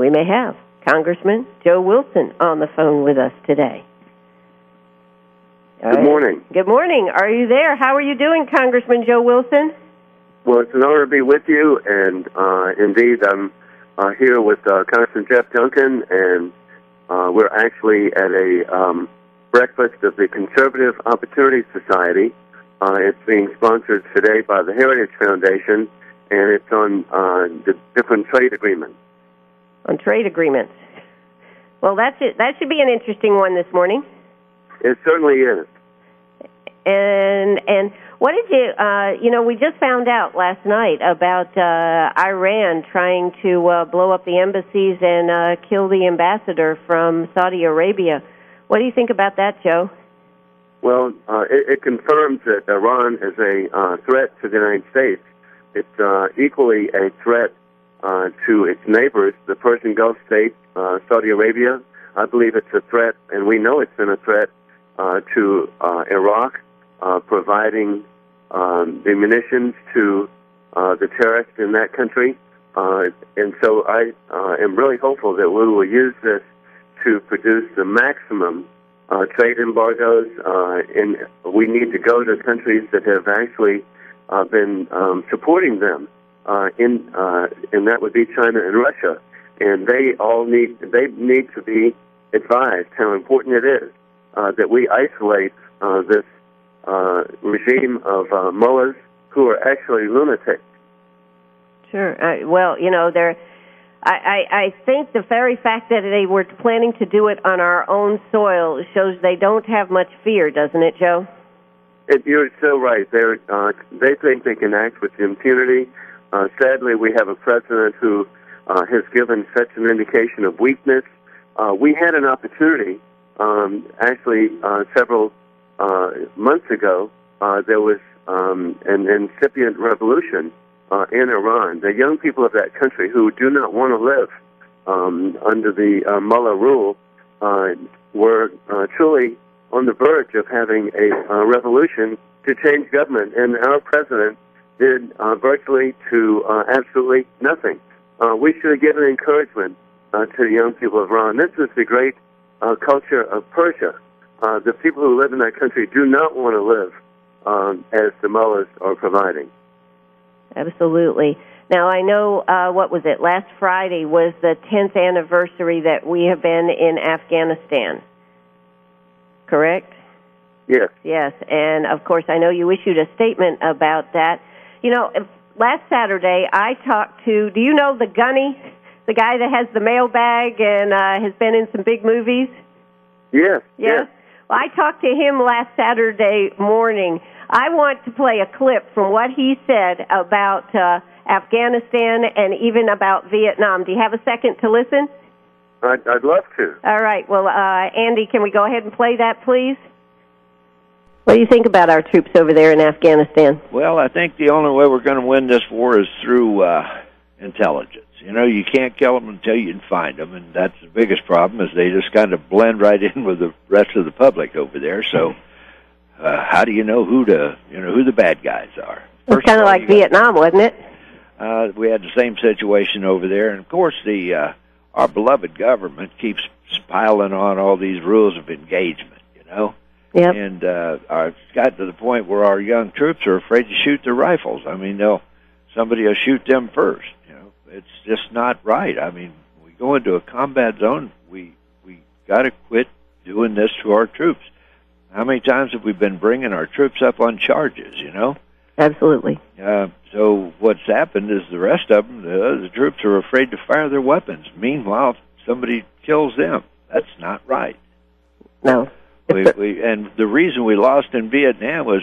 we may have Congressman Joe Wilson on the phone with us today. Good morning. Good morning. Are you there? How are you doing, Congressman Joe Wilson? Well, it's an honor to be with you, and indeed, I'm here with Congressman Jeff Duncan, and we're actually at a breakfast of the Conservative Opportunity Society. It's being sponsored today by the Heritage Foundation, and it's on the different trade agreements. On trade agreements. Well, that's it. That should be an interesting one this morning. It certainly is. And what did you, we just found out last night about Iran trying to blow up the embassies and kill the ambassador from Saudi Arabia. What do you think about that, Joe? Well, it confirms that Iran is a threat to the United States. It's equally a threat to its neighbors, the Persian Gulf states, Saudi Arabia. I believe it's a threat, and we know it's been a threat to Iraq, providing the munitions to the terrorists in that country. And so I am really hopeful that we will use this to produce the maximum trade embargoes. And we need to go to countries that have actually been supporting them, and that would be China and Russia. And they need to be advised how important it is that we isolate this regime of mullahs who are actually lunatics. Sure. I think the very fact that they were planning to do it on our own soil shows they don't have much fear, doesn't it, Joe? You're so right. They think they can act with impunity. Sadly, we have a president who has given such an indication of weakness. We had an opportunity, actually, several months ago. There was an incipient revolution in Iran. The young people of that country who do not want to live under the mullah rule were truly on the verge of having a revolution to change government, and our president did virtually to absolutely nothing. We should have given encouragement to the young people of Iran. This is the great culture of Persia. The people who live in that country do not want to live as the mullahs are providing. Absolutely. Now, I know, last Friday was the 10th anniversary that we have been in Afghanistan, correct? Yes. Yes, and of course I know you issued a statement about that. You know, last Saturday I talked to, do you know the Gunny, the guy that has the mailbag and has been in some big movies? Yes. Yes. Well, I talked to him last Saturday morning. I want to play a clip from what he said about Afghanistan and even about Vietnam. Do you have a second to listen? I'd love to. All right. Well, Andy, can we go ahead and play that, please? What do you think about our troops over there in Afghanistan? Well, I think the only way we're going to win this war is through intelligence. You know, you can't kill them until you can find them, and that's the biggest problem is they just kind of blend right in with the rest of the public over there. So, how do you know who the bad guys are? It's kind of like Vietnam, wasn't it? We had the same situation over there, and of course, our beloved government keeps piling on all these rules of engagement. You know. Yep. And it's got to the point where our young troops are afraid to shoot their rifles. I mean, somebody will shoot them first. You know, it's just not right. I mean, we go into a combat zone, we got to quit doing this to our troops. How many times have we been bringing our troops up on charges? You know. Absolutely. So what's happened is the rest of them, the troops are afraid to fire their weapons. Meanwhile, somebody kills them. That's not right. No. And the reason we lost in Vietnam was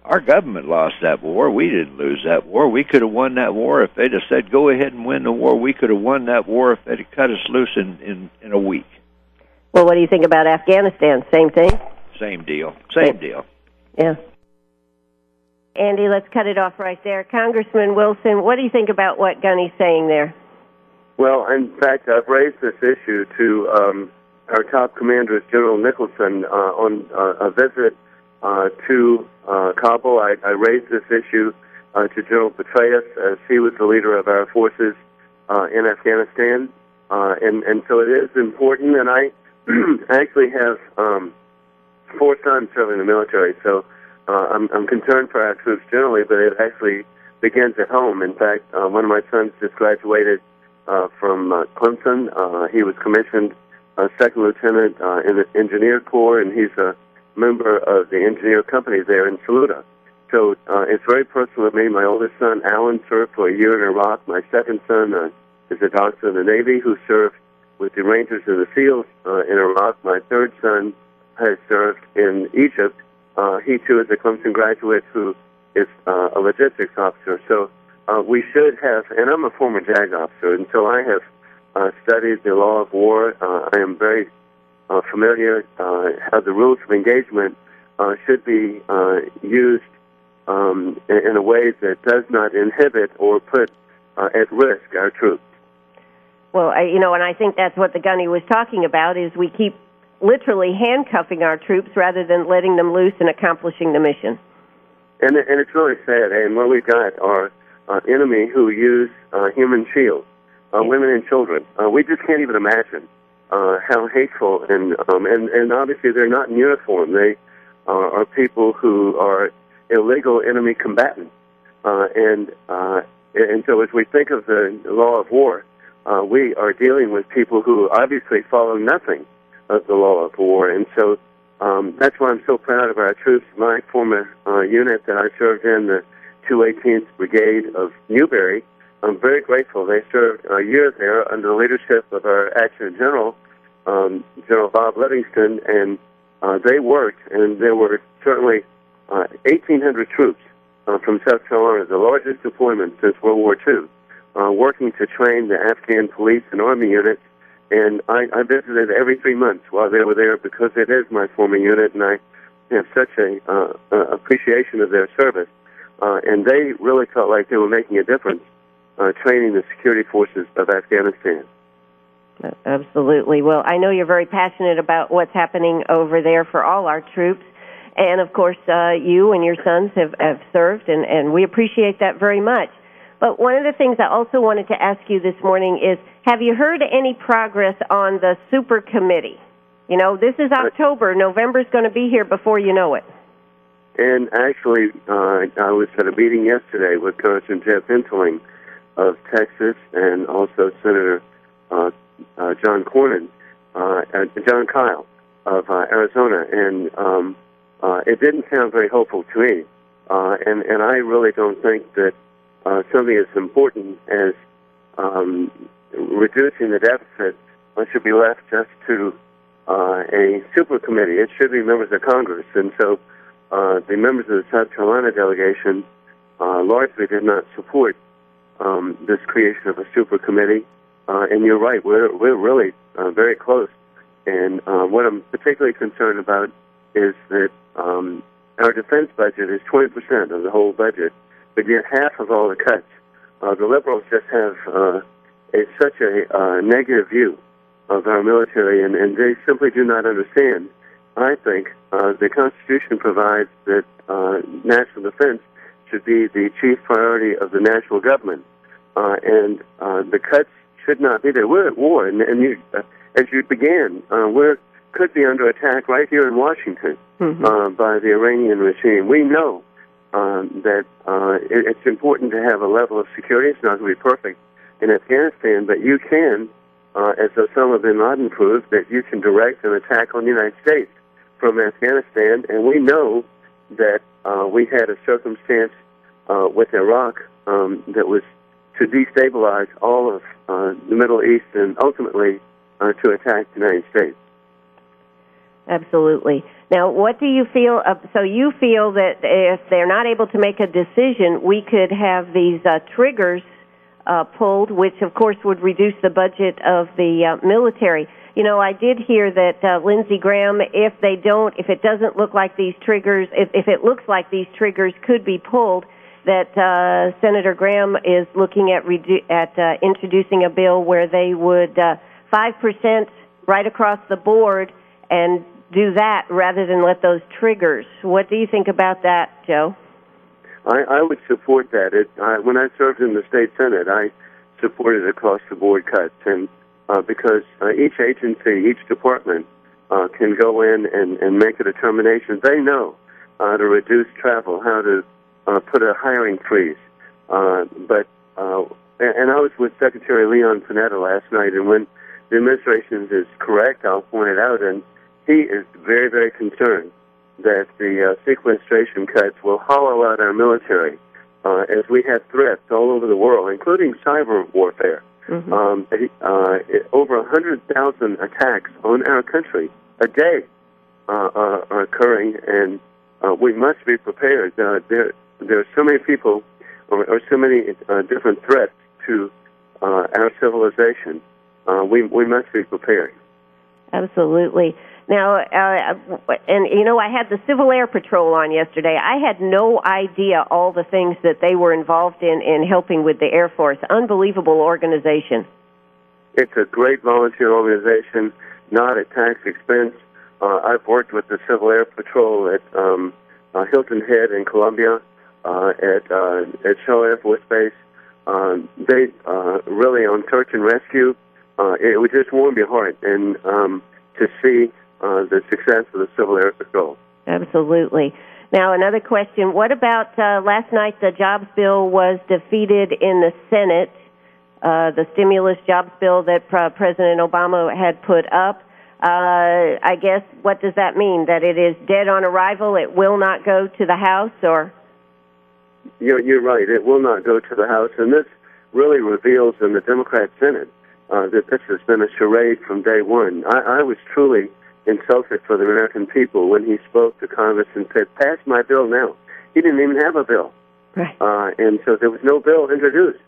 our government lost that war. We didn't lose that war. We could have won that war if they'd have said, go ahead and win the war. We could have won that war if they'd have cut us loose in a week. Well, what do you think about Afghanistan? Same thing? Same deal. Same deal. Yeah. Andy, let's cut it off right there. Congressman Wilson, what do you think about what Gunny's saying there? Well, in fact, I've raised this issue to our top commanders, General Nicholson, on a visit to Kabul. I raised this issue to General Petraeus as he was the leader of our forces in Afghanistan. and so it is important. And I actually have 4 sons serving in the military, so I'm concerned for our troops generally, but it actually begins at home. In fact, one of my sons just graduated from Clemson. He was commissioned second lieutenant in the engineer corps, and he's a member of the engineer company there in Saluda. So it's very personal to me. My oldest son, Alan, served for a year in Iraq. My second son is a doctor in the Navy who served with the Rangers and the SEALs in Iraq. My third son has served in Egypt. He, too, is a Clemson graduate who is a logistics officer. So we should have, and I'm a former JAG officer, and so I have studied the law of war. I am very familiar how the rules of engagement should be used in a way that does not inhibit or put at risk our troops. Well, and I think that's what the gunny was talking about, is we keep literally handcuffing our troops rather than letting them loose and accomplishing the mission. And it's really sad. And what we've got are enemy who use human shields, women and children. We just can't even imagine how hateful, and obviously they're not in uniform. They are people who are illegal enemy combatants. And so as we think of the law of war, we are dealing with people who obviously follow nothing of the law of war. And so that's why I'm so proud of our troops. My former unit that I served in, the 218th Brigade of Newberry, I'm very grateful. They served a year there under the leadership of our Adjutant General, General Bob Livingston, and they worked, and there were certainly 1,800 troops from South Carolina, the largest deployment since World War II, working to train the Afghan police and army units. And I visited every 3 months while they were there because it is my former unit, and I have such a appreciation of their service. And they really felt like they were making a difference training the security forces of Afghanistan. Absolutely. Well, I know you're very passionate about what's happening over there for all our troops. And, of course, you and your sons have served, and we appreciate that very much. But one of the things I also wanted to ask you this morning is, have you heard any progress on the super committee? You know, this is October. November's going to be here before you know it. And actually, I was at a meeting yesterday with Congressman Jeff Entling of Texas and also Senator John Kyle of Arizona, and it didn't sound very hopeful to me. And I really don't think that something as important as reducing the deficit should be left just to a super committee. It should be members of Congress. And so the members of the South Carolina delegation largely did not support this creation of a super committee. And you're right, we're really very close. And what I'm particularly concerned about is that our defense budget is 20% of the whole budget, but yet half of all the cuts. The liberals just have such a negative view of our military, and they simply do not understand. I think the Constitution provides that national defense should be the chief priority of the national government, and the cuts should not be there. We're at war, and you, as you began, we could be under attack right here in Washington by the Iranian regime. We know that it's important to have a level of security. It's not going to be perfect in Afghanistan, but you can, as Osama bin Laden proved, that you can direct an attack on the United States from Afghanistan. And we know that we had a circumstance with Iraq that was to destabilize all of the Middle East and ultimately to attack the United States. Absolutely. Now, what do you feel? So you feel that if they're not able to make a decision, we could have these triggers pulled, which of course would reduce the budget of the military. You know, I did hear that Lindsey Graham, if it doesn't look like these triggers, if it looks like these triggers could be pulled, that Senator Graham is looking at introducing a bill where they would 5% right across the board and do that rather than let those triggers. What do you think about that, Joe? I would support that. When I served in the state Senate, I supported across-the-board cuts, and because each agency, each department can go in and make a determination. They know how to reduce travel, how to put a hiring freeze. And I was with Secretary Leon Panetta last night, and when the administration is correct, I'll point it out, and he is very, very concerned that the sequestration cuts will hollow out our military as we have threats all over the world, including cyber warfare. Over 100,000 attacks on our country a day are occurring, and we must be prepared. There are so many people or so many different threats to our civilization. We must be prepared. Absolutely. Now, and you know, I had the Civil Air Patrol on yesterday. I had no idea all the things that they were involved in helping with the Air Force. Unbelievable organization. It's a great volunteer organization, not at tax expense. I've worked with the Civil Air Patrol at Hilton Head in Columbia, at Shaw Air Force Base. They really on search and rescue. It would just warm your heart and to see the success of the Civil Air Patrol. Absolutely. Now, another question. What about last night the jobs bill was defeated in the Senate, the stimulus jobs bill that President Obama had put up? I guess, what does that mean? That it is dead on arrival? It will not go to the House, or? You're right. It will not go to the House, and this really reveals in the Democrat Senate that this has been a charade from day one. I was truly insulted for the American people when he spoke to Congress and said, "Pass my bill now." He didn't even have a bill. Right. And so there was no bill introduced.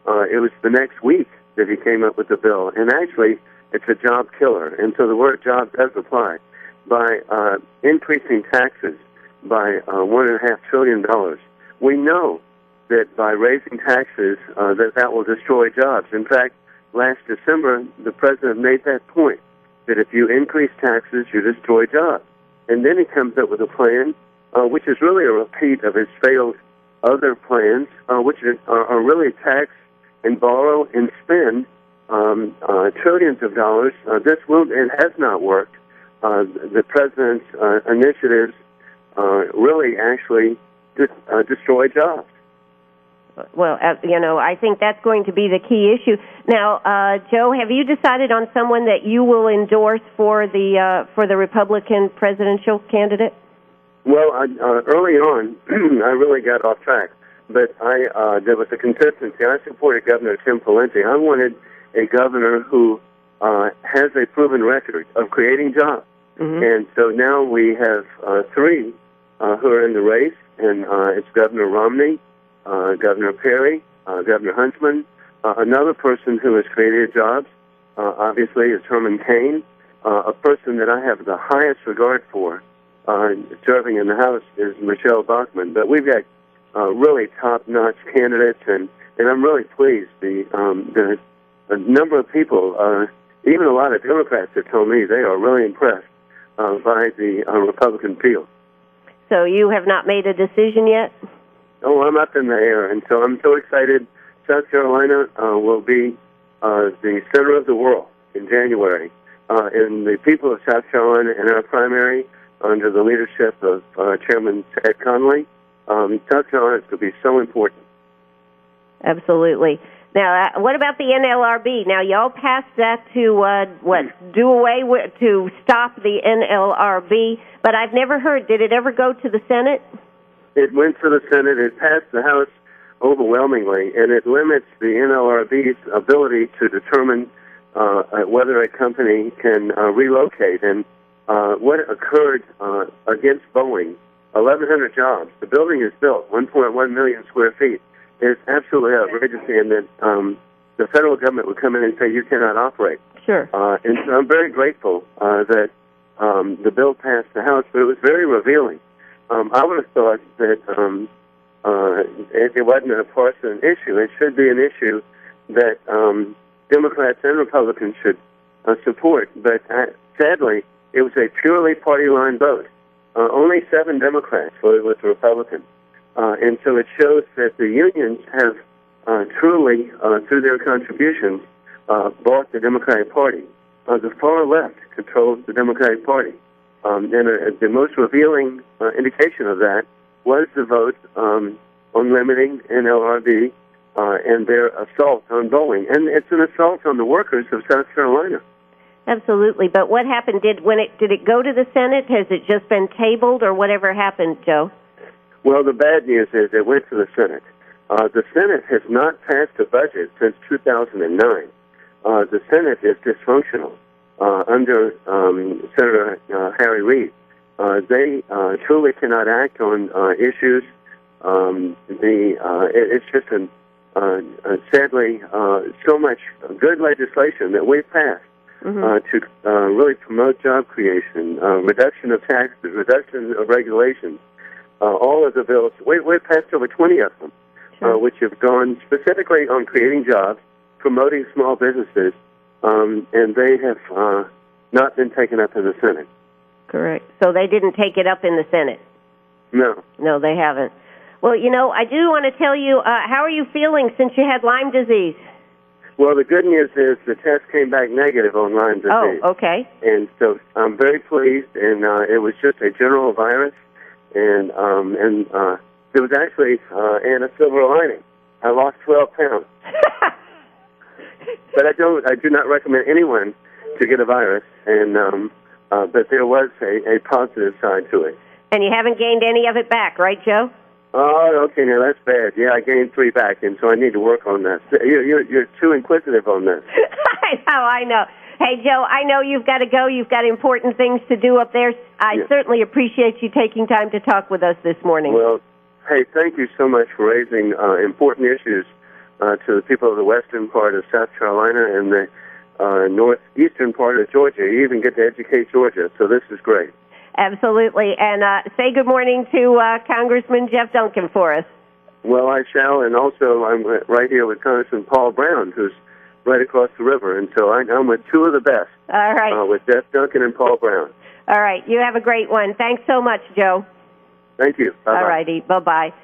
It was the next week that he came up with the bill. And actually, it's a job killer. And so the word job does apply. By increasing taxes by $1.5 trillion, we know that by raising taxes, that will destroy jobs. In fact, last December, the president made that point, that if you increase taxes, you destroy jobs. And then he comes up with a plan, which is really a repeat of his failed other plans, which are really tax and borrow and spend trillions of dollars. This has not worked. The president's initiatives really actually destroy jobs. Well, I think that's going to be the key issue. Now, Joe, have you decided on someone that you will endorse for the Republican presidential candidate? Well, early on, I really got off track, but there was a consistency. I supported Governor Tim Pawlenty. I wanted a governor who has a proven record of creating jobs. Mm-hmm. And so now we have three who are in the race, and it's Governor Romney, Governor Perry, Governor Huntsman. Another person who has created jobs, obviously, is Herman Cain. A person that I have the highest regard for serving in the House is Michelle Bachmann. But we've got really top-notch candidates, and I'm really pleased. The number of people, even a lot of Democrats have told me they are really impressed by the Republican field. So you have not made a decision yet? Oh, I'm up in the air, and so I'm so excited. South Carolina will be the center of the world in January. And the people of South Carolina in our primary, under the leadership of Chairman Ted Conley, South Carolina is going to be so important. Absolutely. Now, what about the NLRB? Now, y'all passed that to, do away with, to stop the NLRB, but I've never heard, did it ever go to the Senate? It went to the Senate. It passed the House overwhelmingly, and it limits the NLRB's ability to determine whether a company can relocate. And what occurred against Boeing, 1,100 jobs. The building is built, 1.1 million square feet. It's absolutely outrageous, and that the federal government would come in and say, you cannot operate. Sure. And so I'm very grateful that the bill passed the House, but it was very revealing. I would have thought that it wasn't a partisan issue. It should be an issue that Democrats and Republicans should support. But sadly, it was a purely party line vote. Only 7 Democrats voted with the Republicans. And so it shows that the unions have truly, through their contributions, bought the Democratic Party. The far left controls the Democratic Party. And the most revealing indication of that was the vote on limiting NLRB and their assault on Boeing. And it's an assault on the workers of South Carolina. Absolutely. But what happened? Did it go to the Senate? Has it just been tabled, or whatever happened, Joe? Well, the bad news is it went to the Senate. The Senate has not passed a budget since 2009. The Senate is dysfunctional under Senator Harry Reid. They truly cannot act on issues. It's just sadly so much good legislation that we've passed to really promote job creation, reduction of taxes, reduction of regulations. All of the bills, we've passed over 20 of them, which have gone specifically on creating jobs, promoting small businesses, and they have not been taken up in the Senate. Correct. So they didn't take it up in the Senate? No. No, they haven't. Well, I do want to tell you, how are you feeling since you had Lyme disease? Well, the good news is the test came back negative on Lyme disease. Oh, okay. And so I'm very pleased, and it was just a general virus, and there was actually a silver lining. I lost 12 pounds. But I do not recommend anyone to get a virus, and but there was a positive side to it. And you haven't gained any of it back, right, Joe? Oh, okay, now that's bad. Yeah, I gained 3 back, and so I need to work on that. You're too inquisitive on this. I know. Hey, Joe, I know you've got to go. You've got important things to do up there. I certainly appreciate you taking time to talk with us this morning. Well, hey, thank you so much for raising important issues to the people of the western part of South Carolina and the northeastern part of Georgia. You even get to educate Georgia, so this is great. Absolutely. And say good morning to Congressman Jeff Duncan for us. Well, I shall, and also I'm right here with Congressman Paul Brown, who's right across the river, and so I'm with two of the best. All right. With Jeff Duncan and Paul Brown. All right. You have a great one. Thanks so much, Joe. Thank you. Bye-bye. All righty. Bye-bye.